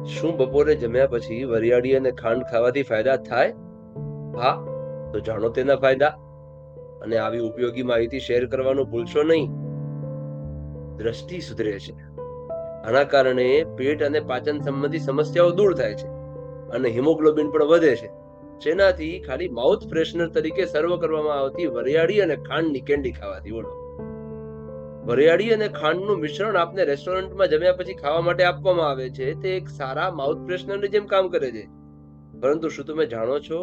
શું બપોરે જમ્યા પછી વરિયાળી અને ખાંડ ખાવાથી ફાયદા થાય? હા, તો જાણો તેના ફાયદા. અને આવી ઉપયોગી માહિતી શેર કરવાનું ભૂલશો નહીં. દ્રષ્ટિ સુધરે છે. આના કારણે પેટ અને પાચન સંબંધી સમસ્યાઓ દૂર થાય છે અને હિમોગ્લોબિન પણ વધે છે, જેનાથી ખાલી માઉથ ફ્રેશનર તરીકે સર્વ કરવામાં આવતી વરિયાળી અને ખાંડની કેન્ડી ખાવાથી. બોલો, વરિયાળી અને ખાંડનું મિશ્રણ આપને રેસ્ટોરન્ટમાં જમ્યા પછી ખાવા માટે આપવામાં આવે છે. તે એક સારા માઉથ ફ્રેશનરની જેમ કામ કરે છે. પરંતુ શું તમે જાણો છો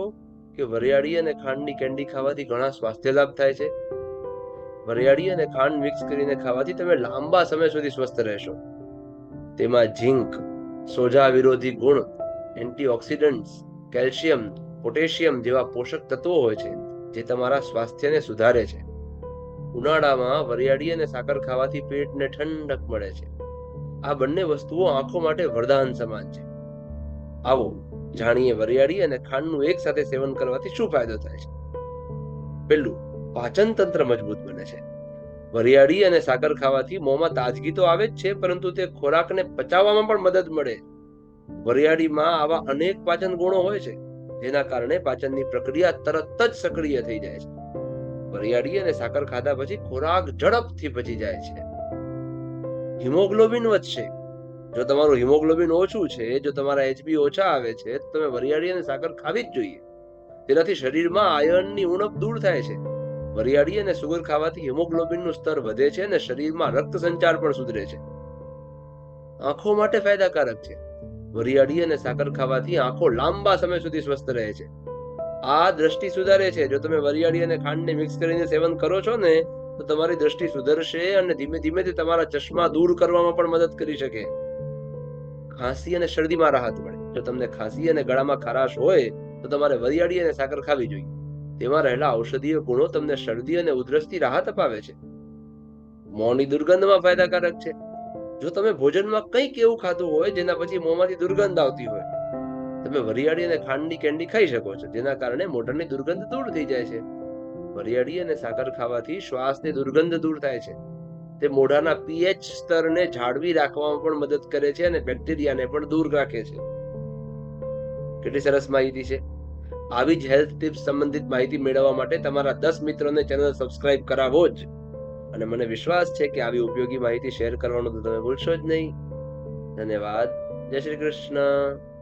કે વરિયાળી અને ખાંડની કેન્ડી ખાવાથી ઘણા સ્વાસ્થ્ય લાભ થાય છે? વરિયાળી અને ખાંડ મિક્સ કરીને ખાવાથી તમે લાંબા સમય સુધી સ્વસ્થ રહેશો. તેમાં ઝીંક, સોજા વિરોધી ગુણ, એન્ટીઓક્સિડન્ટ્સ, કેલ્શિયમ, પોટેશિયમ જેવા પોષક તત્વો હોય છે, જે તમારા સ્વાસ્થ્યને સુધારે છે. ઉનાળામાં વરિયાળી અને સાકર ખાવાથી પેટને ઠંડક મળે છે. આ બંને વસ્તુઓ આંખો માટે વરદાન સમાન છે. આવો જાણીએ વરિયાળી અને ખાંડનું એક સાથે સેવન કરવાથી શું ફાયદો થાય છે. પહેલું, પાચન તંત્ર મજબૂત બને છે. વરિયાળી અને સાકર ખાવાથી મોંમાં તાજગી તો આવે જ છે, પરંતુ તે ખોરાકને પચાવવામાં પણ મદદ મળે. વરિયાળીમાં આવા અનેક પાચન ગુણો હોય છે, જેના કારણે પાચનની પ્રક્રિયા તરત જ સક્રિય થઈ જાય છે. વરિયાળી અને સાકર ખાધા પછી ખોરાક ઝડપથી પચી જાય છે. હિમોગ્લોબિન વધશે. જો તમારું હિમોગ્લોબિન ઓછું છે, જો તમારા એચબી ઓછા આવે છે, તો તમે વરિયાળી અને સાકર ખાવી જ જોઈએ. તેનાથી શરીરમાં આયર્નની ઉણપ દૂર થાય છે. વરિયાળી અને સુગર ખાવાથી હિમોગ્લોબિનનું સ્તર વધે છે અને શરીરમાં રક્ત સંચાર પણ સુધરે છે. આંખો માટે ફાયદાકારક છે. વરિયાળી અને સાકર ખાવાથી આંખો લાંબા સમય સુધી સ્વસ્થ રહે છે. આ દ્રષ્ટિ સુધારે છે. જો તમે વરિયાળી અને ખાંડને મિક્સ કરીને સેવન કરો છો ને, તો તમારી દ્રષ્ટિ સુધરશે અને ધીમે ધીમે તે તમારા ચશ્મા દૂર કરવામાં પણ મદદ કરી શકે. ખાંસી અને શરદીમાં રાહત મળે. જો તમને ખાંસી અને ગળામાં ખારાશ હોય, તો તમારે વરિયાળી અને સાકર ખાવી જોઈએ. તેમાં રહેલા ઔષધીય ગુણો તમને શરદી અને ઉધરસથી રાહત અપાવે છે. મોંની દુર્ગંધમાં ફાયદાકારક છે. જો તમે ભોજનમાં કંઈક એવું ખાધું હોય જેના પછી મોંમાંથી દુર્ગંધ આવતી હોય, તમે વરિયાળી અને ખાંડની કેન્ડી ખાઈ શકો છો, જેના કારણે મોઢાની દુર્ગંધ દૂર થઈ જાય છે. વરિયાળી અને સાકર ખાવાથી શ્વાસની દુર્ગંધ દૂર થાય છે. તે મોઢાના પીએચ સ્તરને જાળવી રાખવામાં પણ મદદ કરે છે અને બેક્ટેરિયાને પણ દૂર રાખે છે. કેટલી સરસ માહિતી છે. આવી જ હેલ્થ ટિપ્સ સંબંધિત માહિતી મેળવવા માટે તમારા 10 મિત્રોને ચેનલ સબસ્ક્રાઇબ કરાવો જ. અને મને વિશ્વાસ છે કે આવી ઉપયોગી માહિતી શેર કરવાનું તો તમે ભૂલશો જ નહીં. ધન્યવાદ. જય શ્રી કૃષ્ણ.